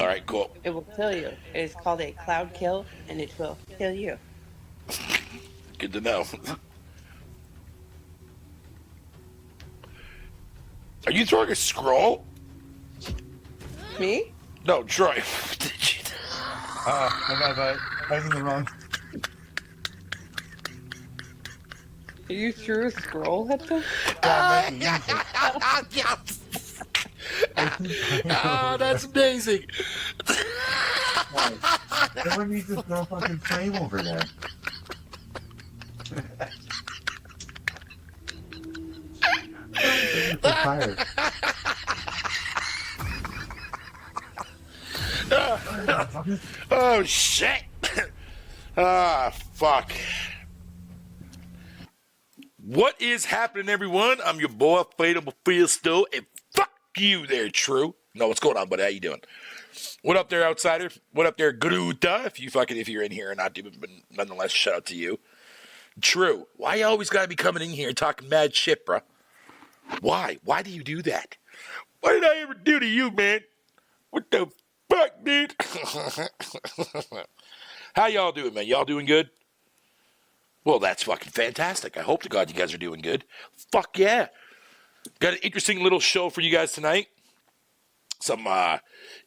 All right, cool. It will kill you. It is called a cloud kill, and it will kill you. Good to know. Are you throwing a scroll? Me? No, Troy. I was in the wrong. You threw a scroll at them? Oh, that's amazing. Everyone needs to throw a fucking flame over there. Tired. Oh, shit. Ah, fuck. What is happening, everyone? I'm your boy, Fatal Mephisto, and fuck you there, True. No, what's going on, buddy? How you doing? What up there, outsider? What up there, Gruta? If you're in here or not, but nonetheless, shout out to you. True. Why you always gotta be coming in here and talking mad shit, bro? Why? Why do you do that? What did I ever do to you, man? What the fuck, dude? How y'all doing, man? Y'all doing good? Well, that's fucking fantastic. I hope to God you guys are doing good. Fuck yeah. Got an interesting little show for you guys tonight. Some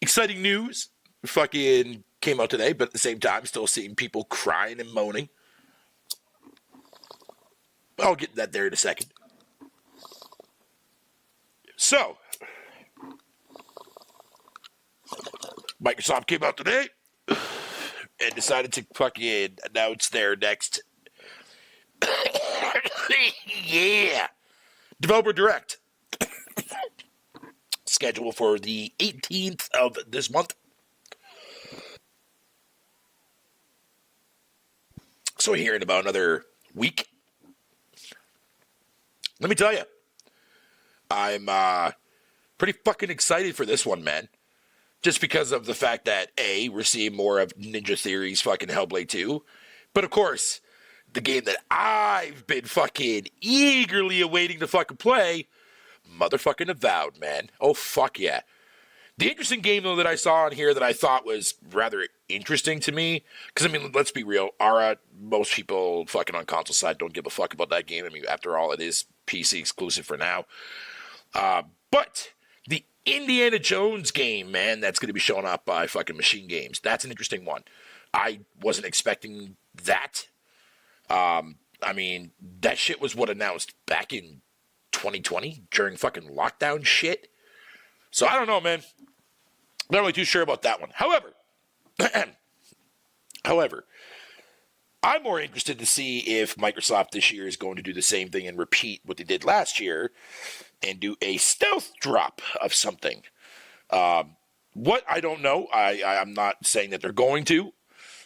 exciting news fucking came out today, but at the same time, still seeing people crying and moaning. I'll get that there in a second. So, Microsoft came out today and decided to fucking announce their next yeah, Developer Direct schedule for the 18th of this month. So here in about another week. Let me tell you, I'm pretty fucking excited for this one, man. Just because of the fact that, A, we're seeing more of Ninja Theory's fucking Hellblade 2. But of course, the game that I've been fucking eagerly awaiting to fucking play, motherfucking Avowed, man. Oh, fuck yeah. The interesting game, though, that I saw on here that I thought was rather interesting to me, because, I mean, let's be real, most people fucking on console side don't give a fuck about that game. I mean, after all, it is PC exclusive for now. But the Indiana Jones game, man, that's going to be showing up by fucking Machine Games. That's an interesting one. I wasn't expecting that. I mean, that shit was what announced back in 2020 during fucking lockdown shit. So I don't know, man. Not really too sure about that one. However, I'm more interested to see if Microsoft this year is going to do the same thing and repeat what they did last year and do a stealth drop of something. What, I don't know. I'm not saying that they're going to.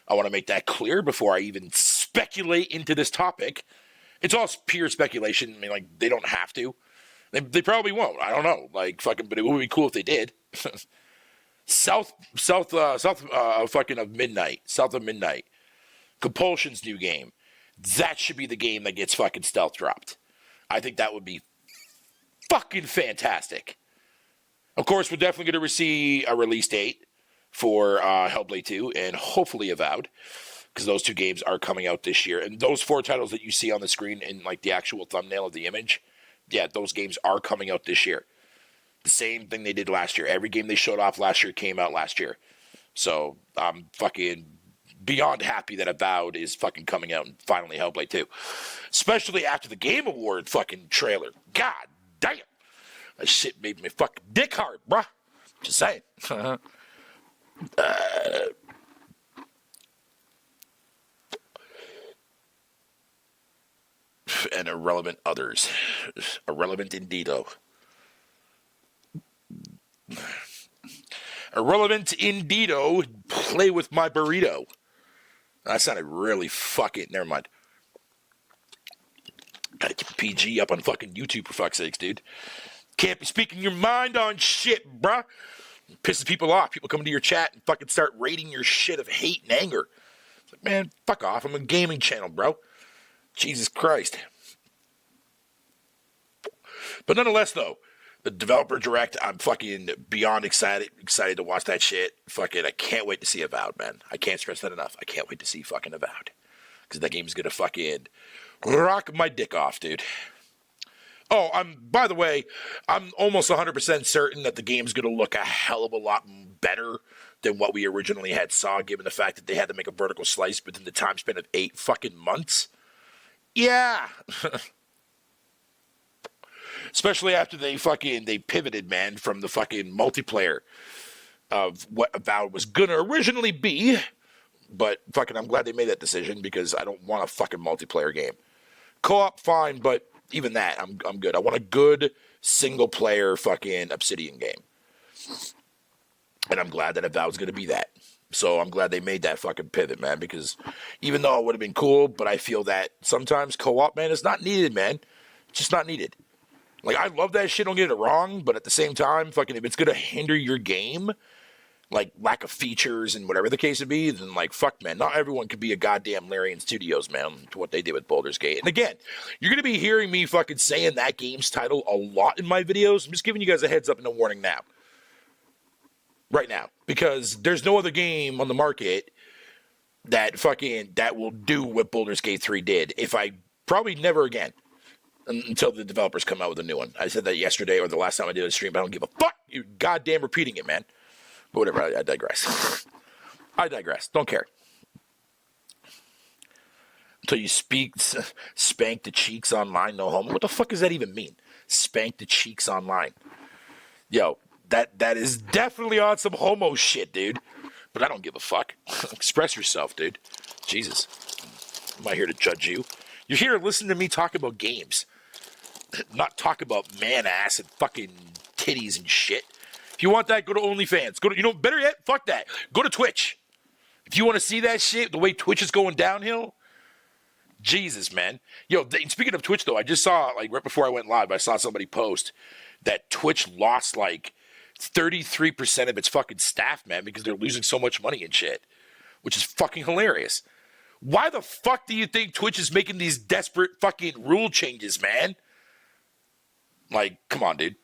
I want to make that clear before I even speculate into this topic. It's all pure speculation. I mean, like, they don't have to. They probably won't. I don't know. Like, fucking, but it would be cool if they did. South of Midnight. Compulsion's new game. That should be the game that gets fucking stealth dropped. I think that would be fucking fantastic. Of course, we're definitely going to receive a release date for Hellblade 2 and hopefully Avowed, because those two games are coming out this year. And those four titles that you see on the screen in like the actual thumbnail of the image, yeah, those games are coming out this year. The same thing they did last year. Every game they showed off last year came out last year. So I'm fucking beyond happy that Avowed is fucking coming out and finally Hellblade 2. Especially after the Game Award fucking trailer. God damn. That shit made me fucking dick hard, bruh. Just saying. And irrelevant others. Irrelevant indeedo. Irrelevant indeedo. Play with my burrito. That sounded really fucking... Never mind. Gotta keep PG up on fucking YouTube for fuck's sakes, dude. Can't be speaking your mind on shit, bruh. It pisses people off. People come into your chat and fucking start rating your shit of hate and anger. It's like, man, fuck off. I'm a gaming channel, bro. Jesus Christ. But nonetheless, though, The developer direct, I'm fucking beyond excited to watch that shit. Fucking, I can't wait to see Avowed, man. I can't stress that enough. I can't wait to see fucking Avowed. Because that game's gonna fucking rock my dick off, dude. Oh, by the way, I'm almost 100% certain that the game's gonna look a hell of a lot better than what we originally had saw, given the fact that they had to make a vertical slice within the time span of 8 fucking months. Yeah. Especially after they pivoted, man, from the fucking multiplayer of what Avowed was gonna originally be. But fucking, I'm glad they made that decision because I don't want a fucking multiplayer game. Co-op, fine, but even that, I'm good. I want a good single player fucking Obsidian game. And I'm glad that Avowed's gonna be that. So I'm glad they made that fucking pivot, man, because even though it would have been cool, but I feel that sometimes co-op, man, is not needed, man. It's just not needed. Like, I love that shit, don't get it wrong, but at the same time, fucking, if it's going to hinder your game, like, lack of features and whatever the case would be, then, like, fuck, man, not everyone could be a goddamn Larian Studios, man, to what they did with Baldur's Gate. And again, you're going to be hearing me fucking saying that game's title a lot in my videos. I'm just giving you guys a heads up and a warning now. Right now. Because there's no other game on the market that will do what Baldur's Gate 3 did. Probably never again. Until the developers come out with a new one. I said that yesterday or the last time I did a stream, but I don't give a fuck. You're goddamn repeating it, man. But whatever, I digress. I digress. Don't care. Until you spank the cheeks online, no homo. What the fuck does that even mean? Spank the cheeks online. Yo, that is definitely on some homo shit, dude. But I don't give a fuck. Express yourself, dude. Jesus. I'm not here to judge you. You're here to listen to me talk about games. Not talk about man ass and fucking titties and shit. If you want that, go to OnlyFans. Better yet, fuck that. Go to Twitch. If you want to see that shit, the way Twitch is going downhill, Jesus, man. Yo, speaking of Twitch, though, I just saw, like, right before I went live, I saw somebody post that Twitch lost, like, 33% of its fucking staff, man, because they're losing so much money and shit, which is fucking hilarious. Why the fuck do you think Twitch is making these desperate fucking rule changes, man? Like, come on, dude.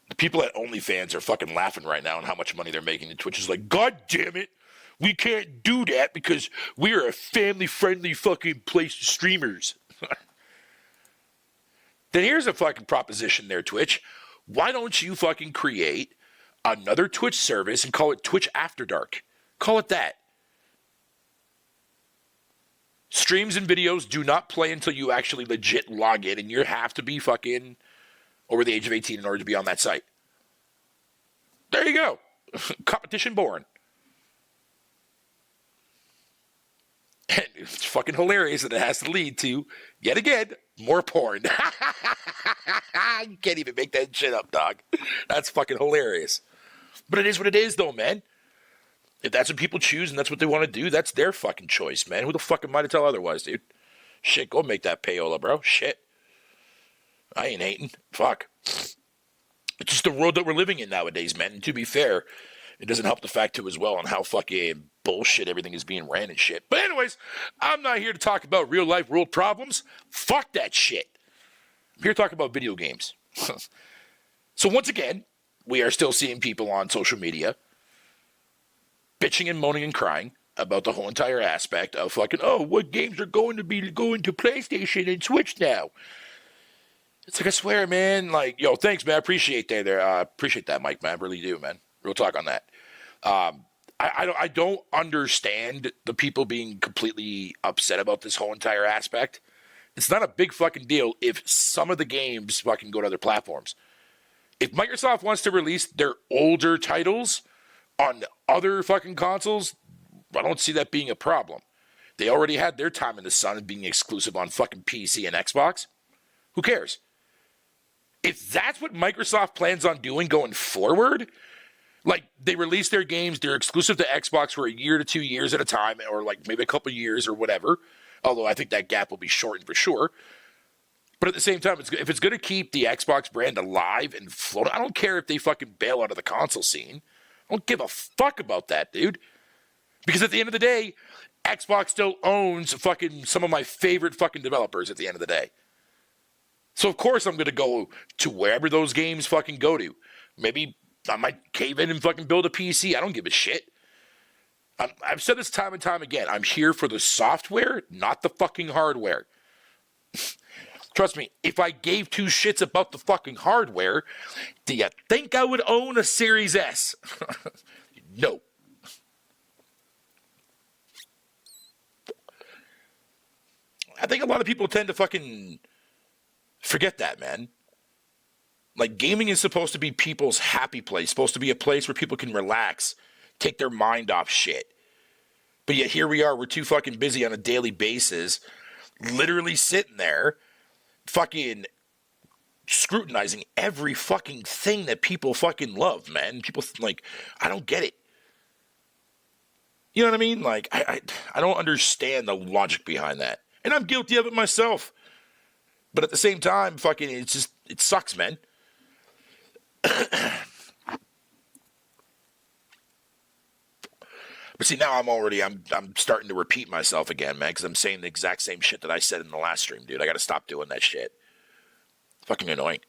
The people at OnlyFans are fucking laughing right now on how much money they're making. And Twitch is like, God damn it. We can't do that because we're a family-friendly fucking place to streamers. Then here's a fucking proposition there, Twitch. Why don't you fucking create another Twitch service and call it Twitch After Dark? Call it that. Streams and videos do not play until you actually legit log in, and you have to be fucking over the age of 18 in order to be on that site. There you go. Competition born. And it's fucking hilarious that it has to lead to, yet again, more porn. You can't even make that shit up, dog. That's fucking hilarious. But it is what it is, though, man. If that's what people choose and that's what they want to do, that's their fucking choice, man. Who the fuck am I to tell otherwise, dude? Shit, go make that payola, bro. Shit. I ain't hating. Fuck. It's just the world that we're living in nowadays, man. And to be fair, it doesn't help the fact, too, as well, on how fucking bullshit everything is being ran and shit. But anyways, I'm not here to talk about real-life world problems. Fuck that shit. I'm here to talk about video games. So once again, we are still seeing people on social media bitching and moaning and crying about the whole entire aspect of fucking, oh, what games are going to be going to PlayStation and Switch now? It's like, I swear, man, like, yo, thanks, man, I appreciate that there. Appreciate that, Mike, man, I really do, man. Real talk on that. I don't understand the people being completely upset about this whole entire aspect. It's not a big fucking deal if some of the games fucking go to other platforms. If Microsoft wants to release their older titles on other fucking consoles, I don't see that being a problem. They already had their time in the sun of being exclusive on fucking PC and Xbox. Who cares? If that's what Microsoft plans on doing going forward, like they release their games, they're exclusive to Xbox for a year to 2 years at a time, or like maybe a couple years or whatever, although I think that gap will be shortened for sure. But at the same time, if it's going to keep the Xbox brand alive and float, I don't care if they fucking bail out of the console scene. I don't give a fuck about that, dude. Because at the end of the day, Xbox still owns fucking some of my favorite fucking developers at the end of the day. So of course I'm going to go to wherever those games fucking go to. Maybe I might cave in and fucking build a PC. I don't give a shit. I've said this time and time again. I'm here for the software, not the fucking hardware. Trust me, if I gave two shits about the fucking hardware, do you think I would own a Series S? No. I think a lot of people tend to fucking forget that, man. Like, gaming is supposed to be people's happy place, supposed to be a place where people can relax, take their mind off shit. But yet here we are, we're too fucking busy on a daily basis, literally sitting there, fucking scrutinizing every fucking thing that people fucking love, man. People, like, I don't get it. You know what I mean? Like, I don't understand the logic behind that. And I'm guilty of it myself. But at the same time, fucking, it's just, it sucks, man. But see, now I'm starting to repeat myself again, man, because I'm saying the exact same shit that I said in the last stream, dude. I got to stop doing that shit. Fucking annoying.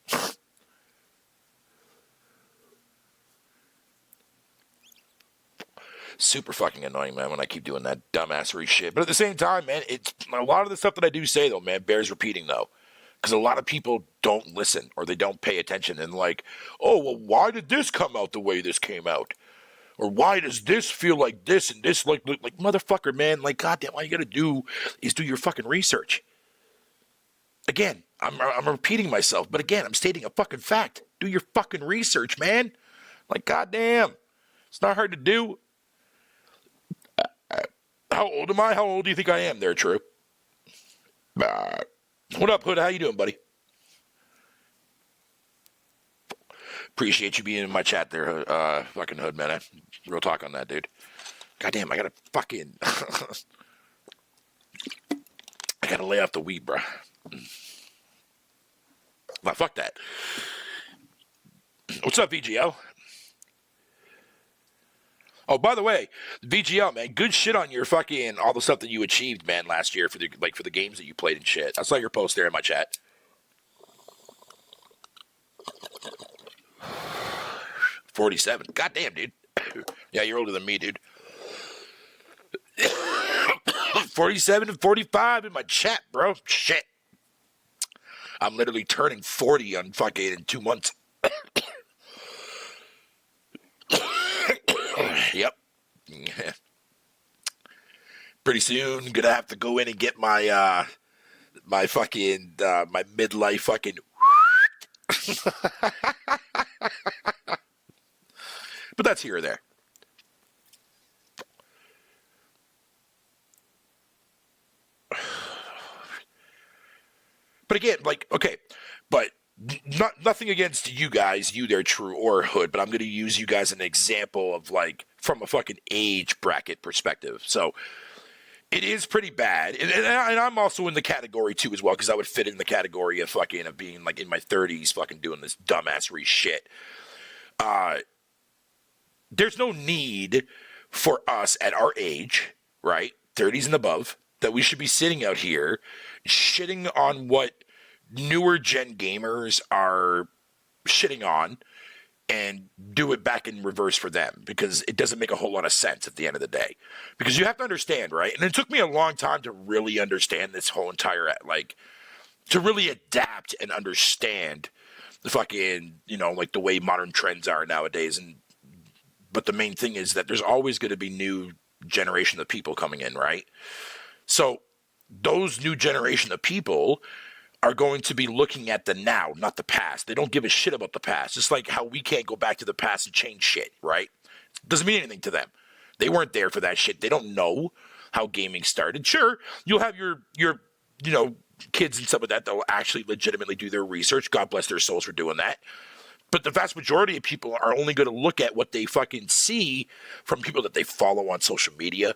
Super fucking annoying, man, when I keep doing that dumbassery shit. But at the same time, man, it's a lot of the stuff that I do say, though, man, bears repeating, though. Because a lot of people don't listen or they don't pay attention and like, oh, well, why did this come out the way this came out? Or why does this feel like this and this like motherfucker, man, like, goddamn, all you gotta do is do your fucking research. Again, I'm repeating myself, but again, I'm stating a fucking fact. Do your fucking research, man. Like, goddamn, it's not hard to do. How old am I? How old do you think I am there, True? What up, Hood? How you doing, buddy? Appreciate you being in my chat there, fucking Hood, man. Real talk on that, dude. Goddamn, I gotta fucking... I gotta lay off the weed, bro. Well, fuck that. What's up, VGL? Oh, by the way, VGL, man, good shit on your fucking all the stuff that you achieved, man, last year for the games that you played and shit. I saw your post there in my chat. 47. Goddamn, dude. Yeah, you're older than me, dude. 47 and 45 in my chat, bro. Shit. I'm literally turning 40 on fucking in 2 months. Yep. Pretty soon, gonna have to go in and get my my fucking my midlife fucking. But that's here or there. But again, like, okay, but nothing against you guys, you there, True or Hood, but I'm going to use you guys as an example of, like, from a fucking age bracket perspective. So it is pretty bad. And I'm also in the category, too, as well, because I would fit in the category of fucking, of being, like, in my 30s fucking doing this dumbassery shit. There's no need for us at our age, right, 30s and above, that we should be sitting out here shitting on what newer gen gamers are shitting on and do it back in reverse for them, because it doesn't make a whole lot of sense at the end of the day. Because you have to understand, right? And it took me a long time to really understand this whole entire, like, to really adapt and understand the fucking, you know, like the way modern trends are nowadays. But the main thing is that there's always going to be new generation of people coming in, right? So those new generation of people are going to be looking at the now, not the past. They don't give a shit about the past. Just like how we can't go back to the past and change shit, right? It doesn't mean anything to them. They weren't there for that shit. They don't know how gaming started. Sure, you'll have your you know, kids and stuff like that that'll actually legitimately do their research. God bless their souls for doing that. But the vast majority of people are only going to look at what they fucking see from people that they follow on social media,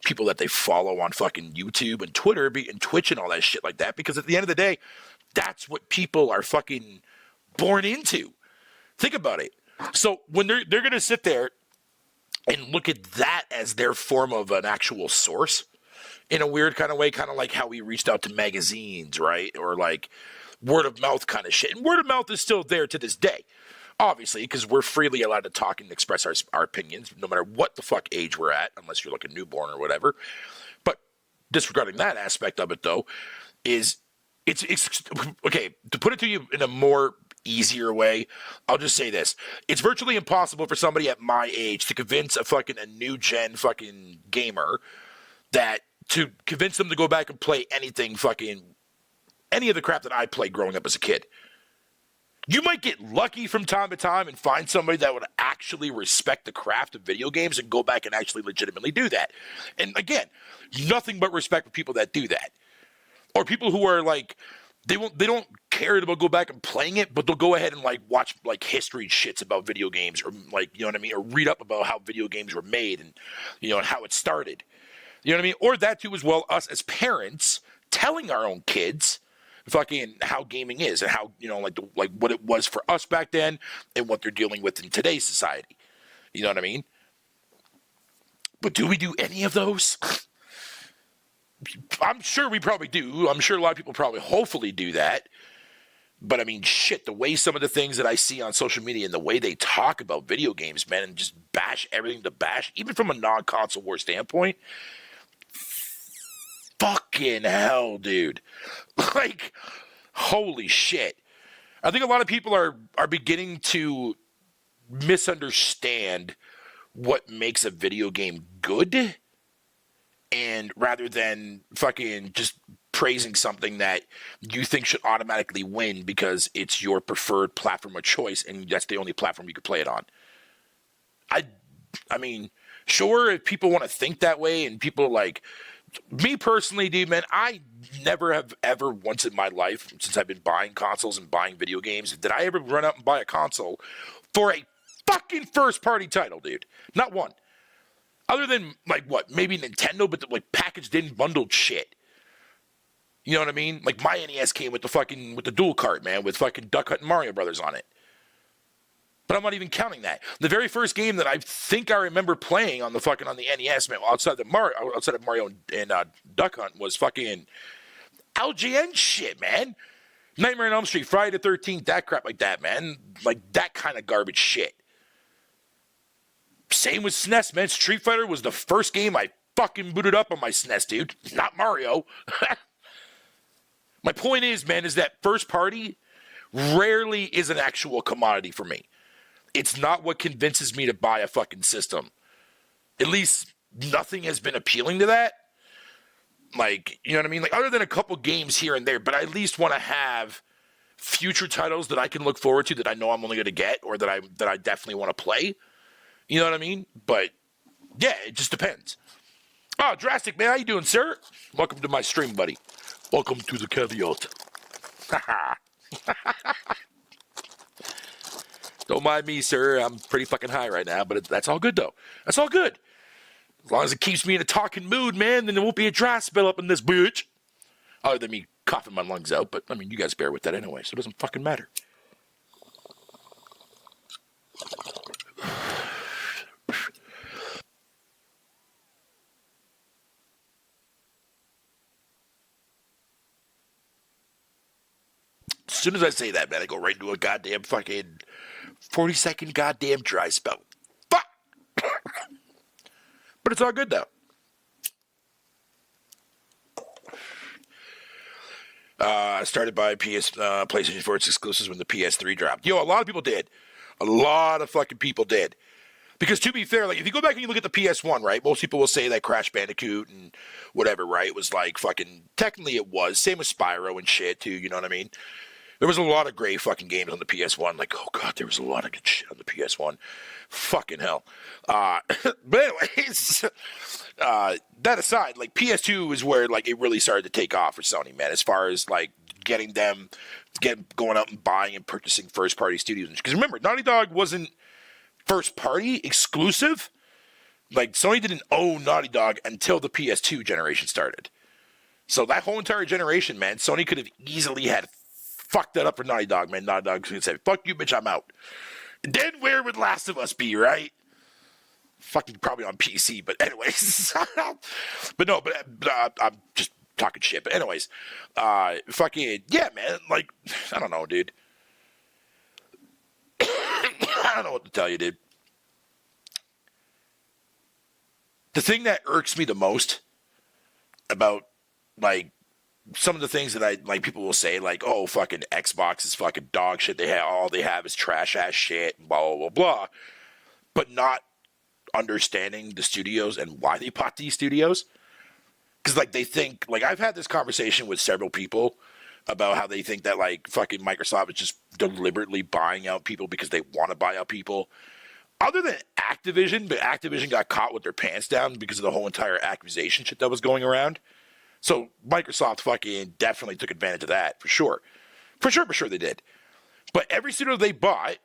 people that they follow on fucking YouTube and Twitter and Twitch and all that shit like that. Because at the end of the day, that's what people are fucking born into. Think about it. So when they're going to sit there and look at that as their form of an actual source, in a weird kind of way, kind of like how we reached out to magazines, right? Or like word of mouth kind of shit. And word of mouth is still there to this day, obviously, because we're freely allowed to talk and express our opinions, no matter what the fuck age we're at, unless you're like a newborn or whatever. But disregarding that aspect of it, though, is it's okay, to put it to you in a more easier way, I'll just say this. It's virtually impossible for somebody at my age to convince a new gen fucking gamer that to convince them to go back and play any of the crap that I played growing up as a kid. You might get lucky from time to time and find somebody that would actually respect the craft of video games and go back and actually legitimately do that. And again, nothing but respect for people that do that. Or people who are like, they don't care about go back and playing it, but they'll go ahead and like watch like history shits about video games, or like, you know what I mean, or read up about how video games were made and, you know, and how it started. You know what I mean? Or that too as well, us as parents telling our own kids fucking how gaming is and how, you know, like what it was for us back then and what they're dealing with in today's society. You know what I mean? But do we do any of those? I'm sure we probably do. I'm sure a lot of people probably hopefully do that. But I mean, shit, the way some of the things that I see on social media and the way they talk about video games, man, and just bash everything to bash, even from a non-console war standpoint, fucking hell, dude. Like, holy shit. I think a lot of people are beginning to misunderstand what makes a video game good, and rather than fucking just praising something that you think should automatically win because it's your preferred platform of choice and that's the only platform you could play it on. I mean, sure, if people want to think that way and people like me personally, dude, man, I never have ever once in my life, since I've been buying consoles and buying video games, did I ever run out and buy a console for a fucking first-party title, dude. Not one. Other than, like, what, maybe Nintendo, but, like, packaged in bundled shit. You know what I mean? Like, my NES came with the dual cart, man, with fucking Duck Hunt and Mario Brothers on it. But I'm not even counting that. The very first game that I think I remember playing on the NES, man, outside of Mario and Duck Hunt, was fucking LGN shit, man. Nightmare on Elm Street, Friday the 13th, that crap like that, man. Like, that kind of garbage shit. Same with SNES, man. Street Fighter was the first game I fucking booted up on my SNES, dude. Not Mario. My point is, man, is that first party rarely is an actual commodity for me. It's not what convinces me to buy a fucking system. At least nothing has been appealing to that. Like, you know what I mean? Like, other than a couple games here and there, but I at least want to have future titles that I can look forward to that I know I'm only going to get, or that I definitely want to play. You know what I mean? But yeah, it just depends. Oh, Drastic, man, how you doing, sir? Welcome to my stream, buddy. Welcome to the caveat. Don't mind me, sir. I'm pretty fucking high right now, but that's all good, though. That's all good. As long as it keeps me in a talking mood, man, then there won't be a dry spell up in this bitch. Other than me coughing my lungs out, but, I mean, you guys bear with that anyway, so it doesn't fucking matter. As soon as I say that, man, I go right into a goddamn fucking 40-second goddamn dry spell. Fuck! But it's all good, though. I started by PlayStation 4 exclusives when the PS3 dropped. Yo, a lot of people did. A lot of fucking people did. Because to be fair, like, if you go back and you look at the PS1, right, most people will say that Crash Bandicoot and whatever, right, it was like fucking, technically it was. Same with Spyro and shit, too, you know what I mean? There was a lot of great fucking games on the PS1. Like, oh, God, there was a lot of good shit on the PS1. Fucking hell. But anyways, that aside, like, PS2 is where, like, it really started to take off for Sony, man, as far as, like, going out and buying and purchasing first-party studios. Because remember, Naughty Dog wasn't first-party exclusive. Like, Sony didn't own Naughty Dog until the PS2 generation started. So that whole entire generation, man, Sony could have easily had fucked that up for Naughty Dog, man. Naughty Dog could say, fuck you, bitch, I'm out. And then where would Last of Us be, right? fucking probably on PC, but anyways. but I'm just talking shit. But anyways, fucking, yeah, man. Like, I don't know, dude. I don't know what to tell you, dude. The thing that irks me the most about, like, some of the things that I like, people will say, like, oh, fucking Xbox is fucking dog shit. All they have is trash ass shit, blah blah blah blah. But not understanding the studios and why they bought these studios, because like they think, like, I've had this conversation with several people about how they think that like fucking Microsoft is just deliberately buying out people because they want to buy out people. Other than Activision, but Activision got caught with their pants down because of the whole entire accusation shit that was going around. So Microsoft fucking definitely took advantage of that, for sure. For sure they did. But every studio they bought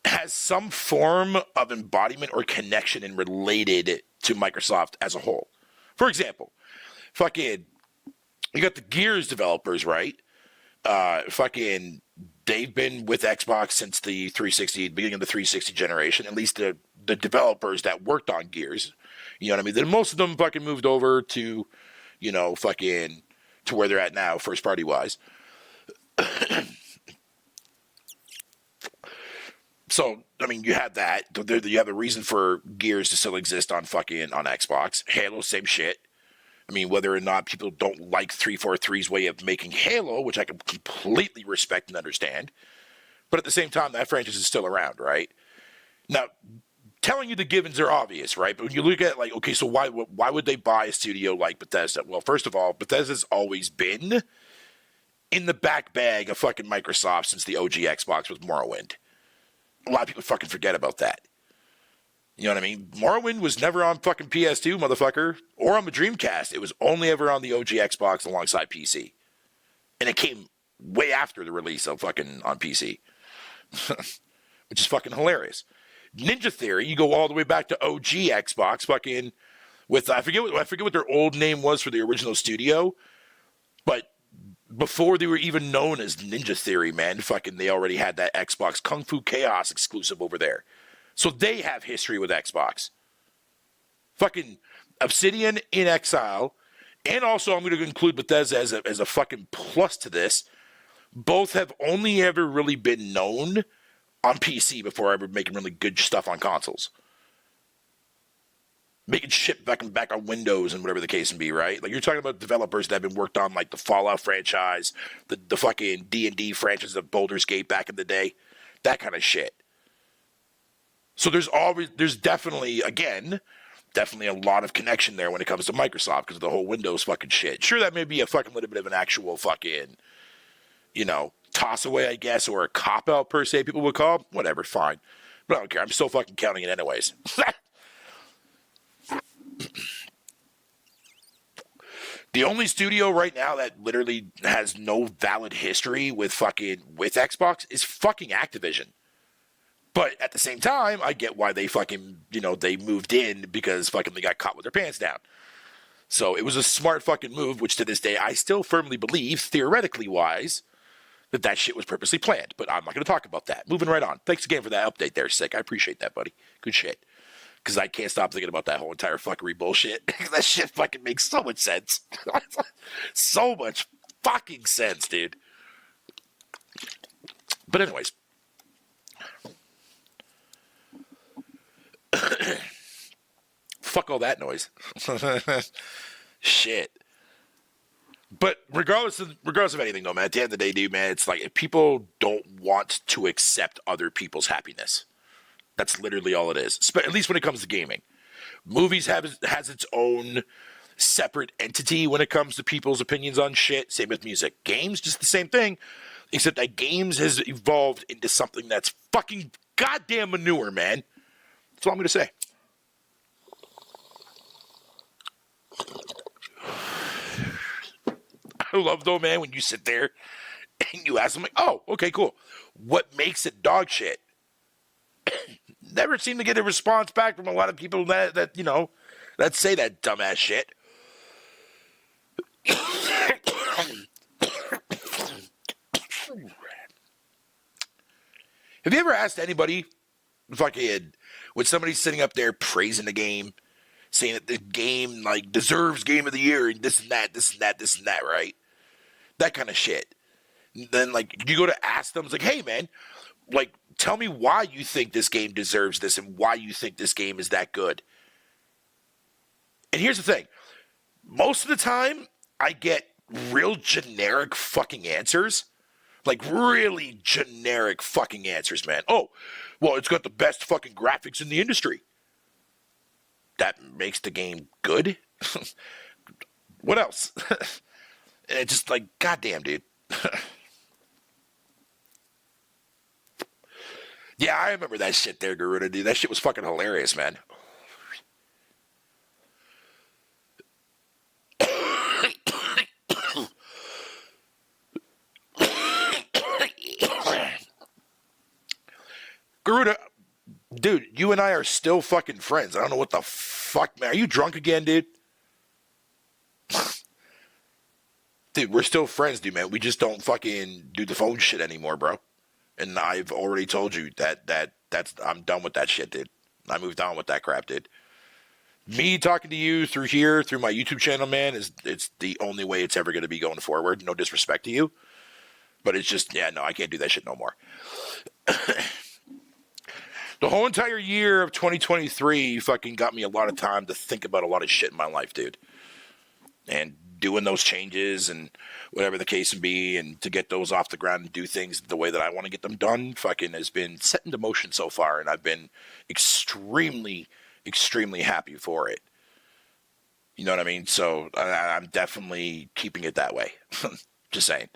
has some form of embodiment or connection and related to Microsoft as a whole. For example, fucking, you got the Gears developers, right? Fucking, they've been with Xbox since the 360, beginning of the 360 generation, at least the developers that worked on Gears. You know what I mean? Then most of them fucking moved over to, you know, fucking, to where they're at now, first party wise. So, I mean, you have that. You have a reason for Gears to still exist on Xbox. Halo, same shit. I mean, whether or not people don't like 343's way of making Halo, which I can completely respect and understand, but at the same time, that franchise is still around, right? Now, telling you the givens are obvious, right? But when you look at, like, okay, so why would they buy a studio like Bethesda? Well, first of all, Bethesda's always been in the back bag of fucking Microsoft since the OG Xbox with Morrowind. A lot of people fucking forget about that. You know what I mean? Morrowind was never on fucking PS2, motherfucker, or on the Dreamcast. It was only ever on the OG Xbox alongside PC. And it came way after the release of fucking on PC. Which is fucking hilarious. Ninja Theory, you go all the way back to OG Xbox, fucking with, I forget what their old name was for the original studio, but before they were even known as Ninja Theory, man, fucking they already had that Xbox Kung Fu Chaos exclusive over there. So they have history with Xbox. Fucking Obsidian in Exile, and also I'm going to include Bethesda as a fucking plus to this. Both have only ever really been known on PC before ever making really good stuff on consoles. Making shit back on Windows and whatever the case may be, right? Like, you're talking about developers that have been worked on, like, the Fallout franchise, the fucking D&D franchise of Baldur's Gate back in the day. That kind of shit. So there's definitely a lot of connection there when it comes to Microsoft because of the whole Windows fucking shit. Sure, that may be a fucking little bit of an actual fucking, you know, toss away, I guess, or a cop-out per se, people would call. Whatever, fine. But I don't care. I'm still fucking counting it anyways. The only studio right now that literally has no valid history with Xbox is fucking Activision. But at the same time, I get why they fucking, you know, they moved in because fucking they got caught with their pants down. So it was a smart fucking move, which to this day I still firmly believe, theoretically wise, that shit was purposely planned. But I'm not going to talk about that. Moving right on. Thanks again for that update there, Sick. I appreciate that, buddy. Good shit. Because I can't stop thinking about that whole entire fuckery bullshit. That shit fucking makes so much sense. So much fucking sense, dude. But anyways. Fuck all that noise. Shit. But regardless of anything, though, man, at the end of the day, dude, man, it's like if people don't want to accept other people's happiness. That's literally all it is. At least when it comes to gaming. Movies has its own separate entity when it comes to people's opinions on shit. Same with music. Games, just the same thing. Except that games has evolved into something that's fucking goddamn manure, man. That's all I'm going to say. I love, though, man, when you sit there and you ask them, like, oh, okay, cool. What makes it dog shit? Never seem to get a response back from a lot of people that you know, that say that dumbass shit. Have you ever asked anybody fucking when somebody's sitting up there praising the game, saying that the game like deserves game of the year and this and that, this and that, this and that, right? That kind of shit. Then like you go to ask them, it's like, hey man, like tell me why you think this game deserves this and why you think this game is that good. And here's the thing. Most of the time, I get real generic fucking answers. Like, really generic fucking answers, man. Oh, well, it's got the best fucking graphics in the industry. That makes the game good? What else? And it's just like, goddamn, dude. Yeah, I remember that shit there, Garuda, dude. That shit was fucking hilarious, man. Garuda, dude, you and I are still fucking friends. I don't know what the fuck, man. Are you drunk again, dude? Dude, we're still friends, dude, man. We just don't fucking do the phone shit anymore, bro. And I've already told you that's I'm done with that shit, dude. I moved on with that crap, dude. Me talking to you through here, through my YouTube channel, man, it's the only way it's ever going to be going forward. No disrespect to you. But it's just, yeah, no, I can't do that shit no more. The whole entire year of 2023 fucking got me a lot of time to think about a lot of shit in my life, dude. And doing those changes and whatever the case may be, and to get those off the ground and do things the way that I want to get them done, fucking has been set into motion so far, and I've been extremely, extremely happy for it. You know what I mean? So I'm definitely keeping it that way. Just saying.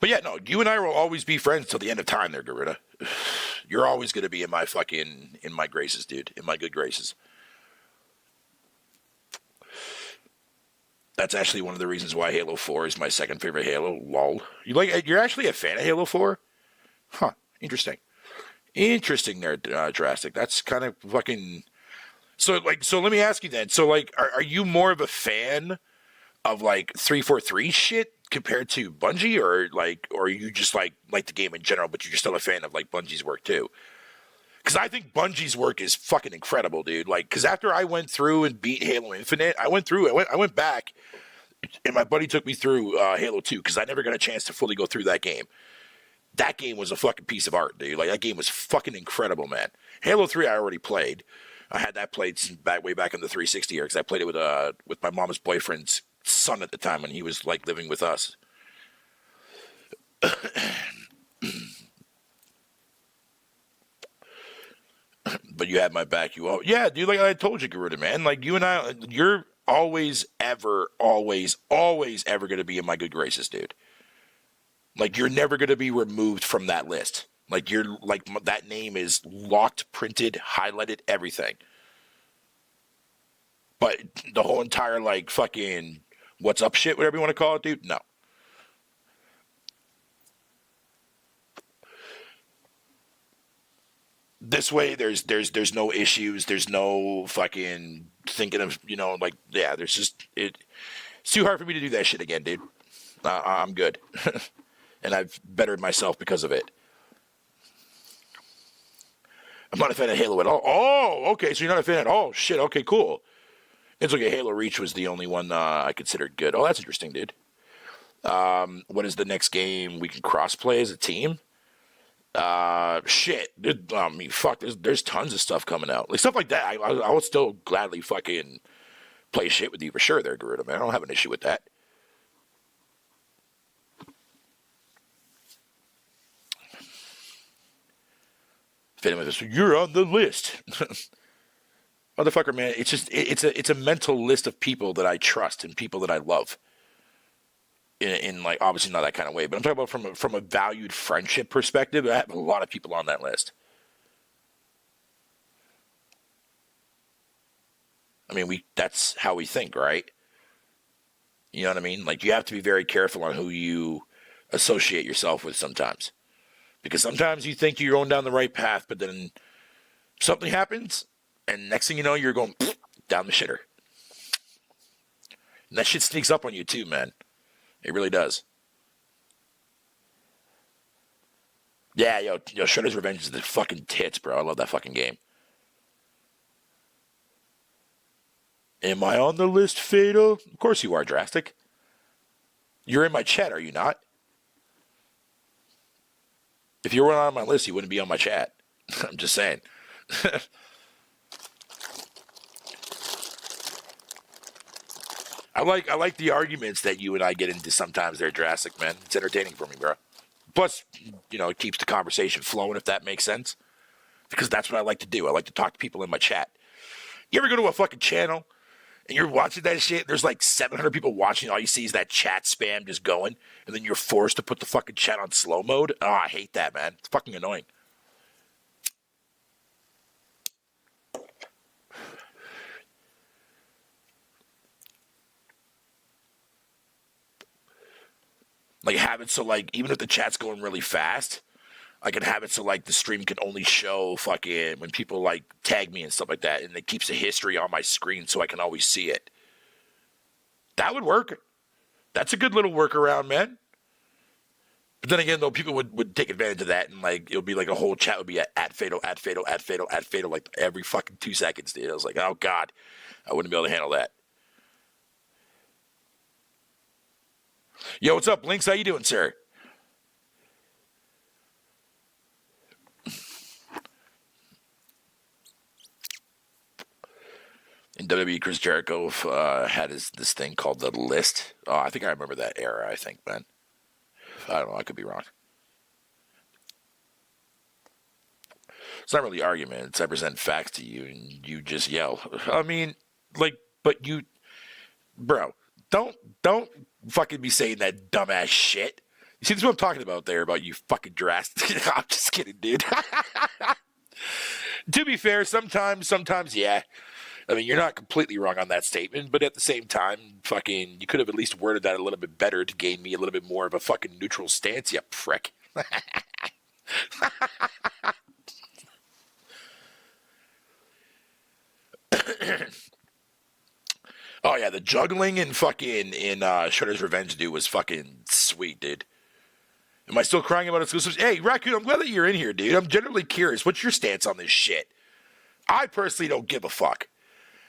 But yeah, no, you and I will always be friends till the end of time there, Garuda. You're always going to be in my graces, dude. In my good graces. That's actually one of the reasons why Halo 4 is my second favorite Halo. Lol. You're actually a fan of Halo 4? Huh. Interesting. Interesting there, Drastic. That's kind of fucking... So let me ask you then. So, like, are you more of a fan of, like, 343 shit compared to Bungie, or you just like the game in general, but you're still a fan of like Bungie's work too? Because I think Bungie's work is fucking incredible, dude. Like, because after I went through and beat Halo Infinite, I went back, and my buddy took me through Halo 2 because I never got a chance to fully go through that game. That game was a fucking piece of art, dude. Like, that game was fucking incredible, man. Halo 3 I already played. I had that played way back in the 360 era because I played it with my mom's boyfriend's son at the time when he was like living with us. But you had my back. Yeah, dude. Like I told you, Garuda, man. Like you and I, you're always ever going to be in my good graces, dude. Like you're never going to be removed from that list. Like you're like that name is locked, printed, highlighted, everything. But the whole entire like fucking what's up shit, whatever you want to call it, dude, no. This way, there's no issues. There's no fucking thinking of, like, yeah, there's just, it's too hard for me to do that shit again, dude. I'm good. And I've bettered myself because of it. I'm not a fan of Halo at all. Oh, okay, so you're not a fan at all. Shit, okay, cool. It's okay, Halo Reach was the only one I considered good. Oh, that's interesting, dude. What is the next game we can cross-play as a team? Shit. I mean, fuck, there's tons of stuff coming out. Like, stuff like that, I would still gladly fucking play shit with you for sure there, Garuda, man. I don't have an issue with that. So you're on the list. Motherfucker, man, it's just, it's a mental list of people that I trust and people that I love. In like, obviously not that kind of way, but I'm talking about from a valued friendship perspective. I have a lot of people on that list. I mean, that's how we think, right? You know what I mean? Like, you have to be very careful on who you associate yourself with sometimes. Because sometimes you think you're going down the right path, but then something happens, and next thing you know, you're going down the shitter. And that shit sneaks up on you too, man. It really does. Yeah, Shredder's Revenge is the fucking tits, bro. I love that fucking game. Am I on the list, Fatal? Of course you are, Drastic. You're in my chat, are you not? If you weren't on my list, you wouldn't be on my chat. I'm just saying. I like the arguments that you and I get into sometimes there, Drastic, man. It's entertaining for me, bro. Plus, it keeps the conversation flowing, if that makes sense. Because that's what I like to do. I like to talk to people in my chat. You ever go to a fucking channel and you're watching that shit? There's like 700 people watching. All you see is that chat spam just going. And then you're forced to put the fucking chat on slow mode. Oh, I hate that, man. It's fucking annoying. Like, have it so, like, even if the chat's going really fast, I can have it so, like, the stream can only show fucking when people, like, tag me and stuff like that. And it keeps the history on my screen so I can always see it. That would work. That's a good little workaround, man. But then again, though, people would take advantage of that. And, like, it would be like a whole chat would be at Fatal, like, every fucking 2 seconds, dude. I was like, oh, God. I wouldn't be able to handle that. Yo, what's up, Lynx? How you doing, sir? In WWE, Chris Jericho had this thing called the list. Oh, I think I remember that era, I think, man. I don't know. I could be wrong. It's not really argument. It's I present facts to you, and you just yell. I mean, like, but you... Bro, don't fucking be saying that dumbass shit. You see, this is what I'm talking about there, about you fucking drastic. I'm just kidding, dude. To be fair, sometimes, yeah. I mean, you're not completely wrong on that statement, but at the same time, fucking, you could have at least worded that a little bit better to gain me a little bit more of a fucking neutral stance, you prick. Oh, yeah, the juggling in Shredder's Revenge, dude, was fucking sweet, dude. Am I still crying about exclusives? Hey, Raccoon, I'm glad that you're in here, dude. I'm generally curious. What's your stance on this shit? I personally don't give a fuck.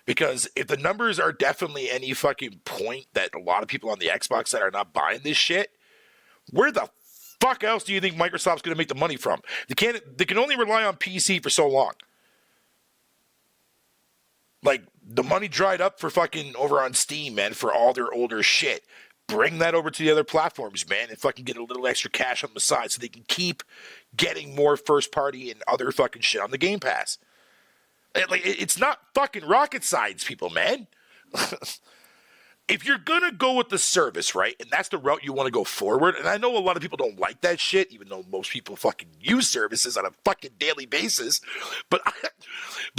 Because if the numbers are definitely any fucking point that a lot of people on the Xbox side are not buying this shit, where the fuck else do you think Microsoft's going to make the money from? They can only rely on PC for so long. Like, the money dried up for fucking over on Steam, man, for all their older shit. Bring that over to the other platforms, man, and fucking get a little extra cash on the side so they can keep getting more first party and other fucking shit on the Game Pass. Like, it's not fucking rocket science, people, man. If you're gonna go with the service, right, and that's the route you want to go forward, and I know a lot of people don't like that shit, even though most people fucking use services on a fucking daily basis, but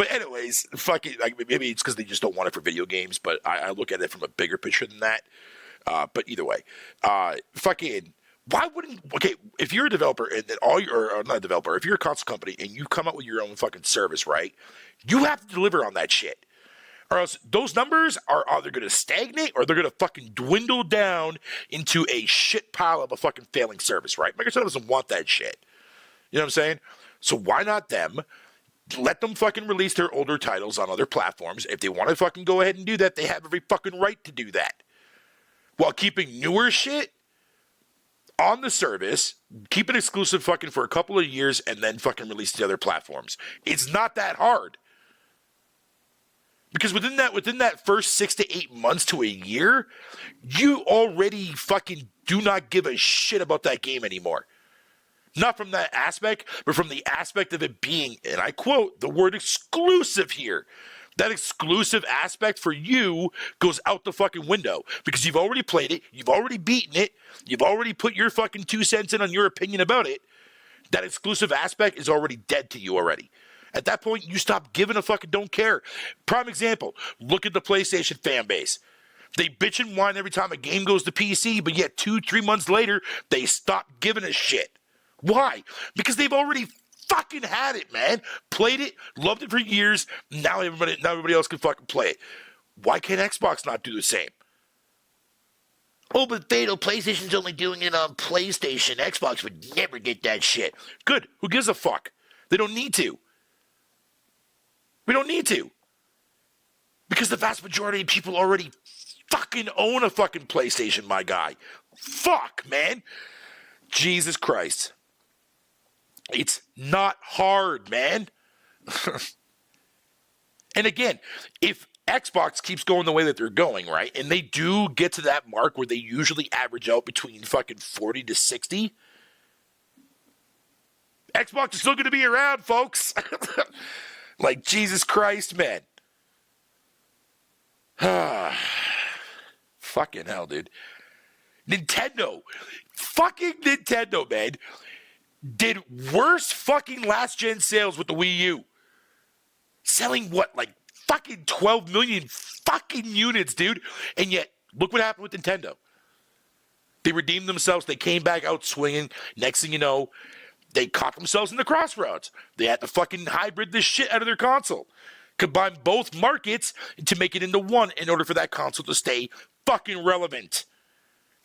anyways, fucking, like, maybe it's because they just don't want it for video games, but I look at it from a bigger picture than that. But either way, fucking, why wouldn't, okay, if you're a developer and then or not a developer, if you're a console company and you come up with your own fucking service, right, you have to deliver on that shit. Or else those numbers are either going to stagnate or they're going to fucking dwindle down into a shit pile of a fucking failing service, right? Microsoft doesn't want that shit. You know what I'm saying? So why not them? Let them fucking release their older titles on other platforms. If they want to fucking go ahead and do that, they have every fucking right to do that. While keeping newer shit on the service, keep it exclusive fucking for a couple of years, and then fucking release the other platforms. It's not that hard. Because within that first 6 to 8 months to a year, you already fucking do not give a shit about that game anymore. Not from that aspect, but from the aspect of it being, and I quote, the word exclusive here. That exclusive aspect for you goes out the fucking window. Because you've already played it, you've already beaten it, you've already put your fucking 2 cents in on your opinion about it. That exclusive aspect is already dead to you already. At that point, you stop giving a fucking don't care. Prime example, look at the PlayStation fan base. They bitch and whine every time a game goes to PC, but yet 2-3 months later, they stop giving a shit. Why? Because they've already fucking had it, man. Played it, loved it for years, now everybody else can fucking play it. Why can't Xbox not do the same? Oh, but Fatal, PlayStation's only doing it on PlayStation. Xbox would never get that shit. Good. Who gives a fuck? They don't need to. We don't need to. Because the vast majority of people already fucking own a fucking PlayStation, my guy. Fuck, man. Jesus Christ. It's not hard, man. And again, if Xbox keeps going the way that they're going, right, and they do get to that mark where they usually average out between fucking 40 to 60, Xbox is still going to be around, folks. Like, Jesus Christ, man. Fucking hell, dude. Nintendo, man, did worse fucking last gen sales with the Wii U. Selling what, like fucking 12 million fucking units, dude. And yet, look what happened with Nintendo. They redeemed themselves. They came back out swinging. Next thing you know, they caught themselves in the crossroads. They had to fucking hybrid this shit out of their console. Combine both markets to make it into one in order for that console to stay fucking relevant.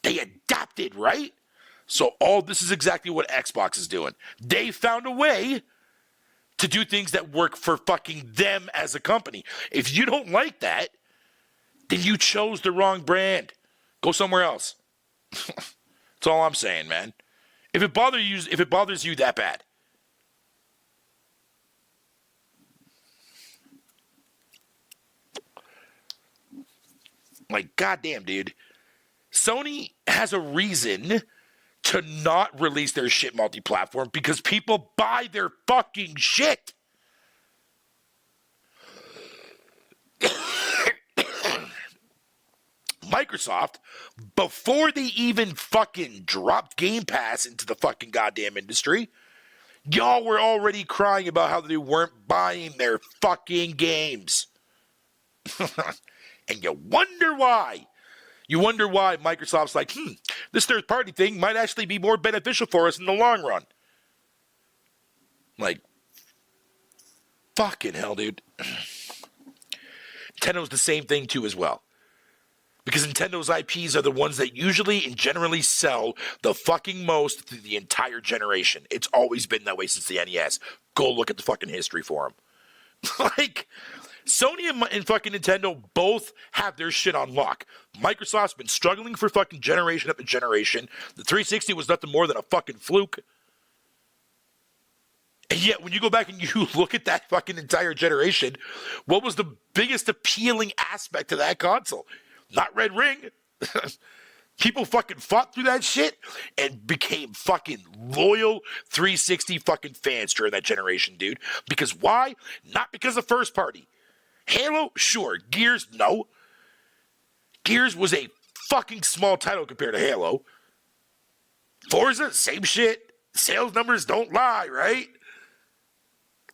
They adapted, right? So all this is exactly what Xbox is doing. They found a way to do things that work for fucking them as a company. If you don't like that, then you chose the wrong brand. Go somewhere else. That's all I'm saying, man. If it bothers you that bad. Like, goddamn, dude. Sony has a reason to not release their shit multi-platform because people buy their fucking shit. Microsoft, before they even fucking dropped Game Pass into the fucking goddamn industry, y'all were already crying about how they weren't buying their fucking games. And you wonder why. You wonder why Microsoft's like, this third-party thing might actually be more beneficial for us in the long run. Like, fucking hell, dude. Nintendo's the same thing, too, as well. Because Nintendo's IPs are the ones that usually and generally sell the fucking most through the entire generation. It's always been that way since the NES. Go look at the fucking history for them. Like, Sony and fucking Nintendo both have their shit on lock. Microsoft's been struggling for fucking generation after generation. The 360 was nothing more than a fucking fluke. And yet, when you go back and you look at that fucking entire generation, what was the biggest appealing aspect to that console? Not Red Ring. People fucking fought through that shit and became fucking loyal 360 fucking fans during that generation, dude. Because why? Not because of first party. Halo, sure. Gears, no. Gears was a fucking small title compared to Halo. Forza, same shit. Sales numbers don't lie, right?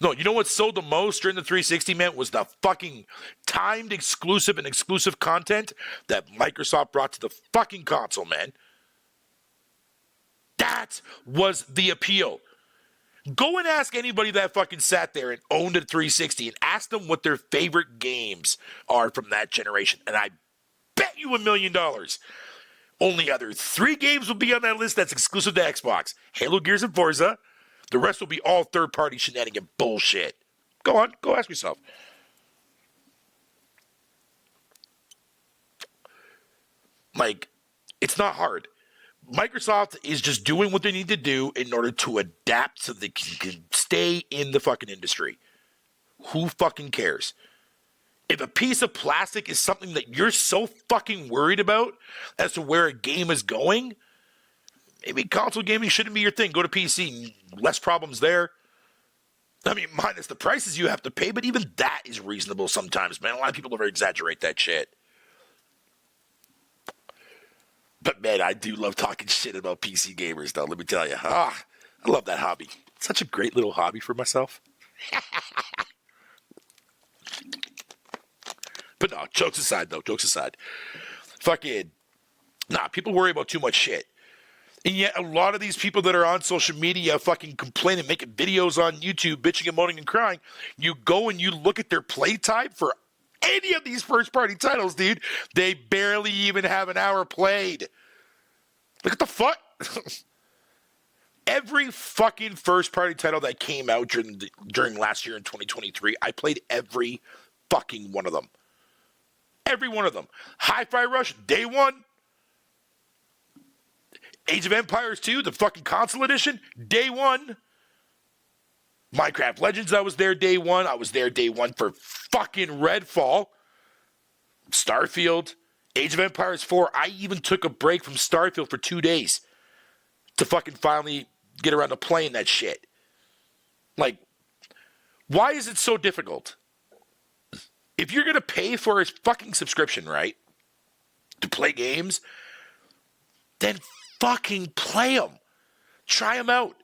No, you know what sold the most during the 360, man, was the fucking timed exclusive and exclusive content that Microsoft brought to the fucking console, man. That was the appeal. Go and ask anybody that fucking sat there and owned a 360 and ask them what their favorite games are from that generation. And I bet you $1 million. Only other 3 games will be on that list that's exclusive to Xbox. Halo, Gears, and Forza. The rest will be all third-party shenanigan bullshit. Go on. Go ask yourself. Like, it's not hard. Microsoft is just doing what they need to do in order to adapt so they can stay in the fucking industry. Who fucking cares? If a piece of plastic is something that you're so fucking worried about as to where a game is going, maybe console gaming shouldn't be your thing. Go to PC. Less problems there. I mean, minus the prices you have to pay, but even that is reasonable sometimes, man. A lot of people over exaggerate that shit. But, man, I do love talking shit about PC gamers, though, let me tell you. I love that hobby. It's such a great little hobby for myself. But no, jokes aside, though. Jokes aside. Fucking, people worry about too much shit. And yet a lot of these people that are on social media fucking complaining, making videos on YouTube, bitching and moaning and crying, you go and you look at their playtime for any of these first-party titles, dude, they barely even have an hour played. Like, what the fuck? Every fucking first-party title that came out during last year in 2023, I played every fucking one of them. Every one of them. Hi-Fi Rush, day one. Age of Empires 2, the fucking console edition, day one. Minecraft Legends, I was there day one. I was there day one for fucking Redfall. Starfield. Age of Empires 4, I even took a break from Starfield for 2 days to fucking finally get around to playing that shit. Like, why is it so difficult? If you're going to pay for a fucking subscription, right, to play games, then fucking play them. Try them out.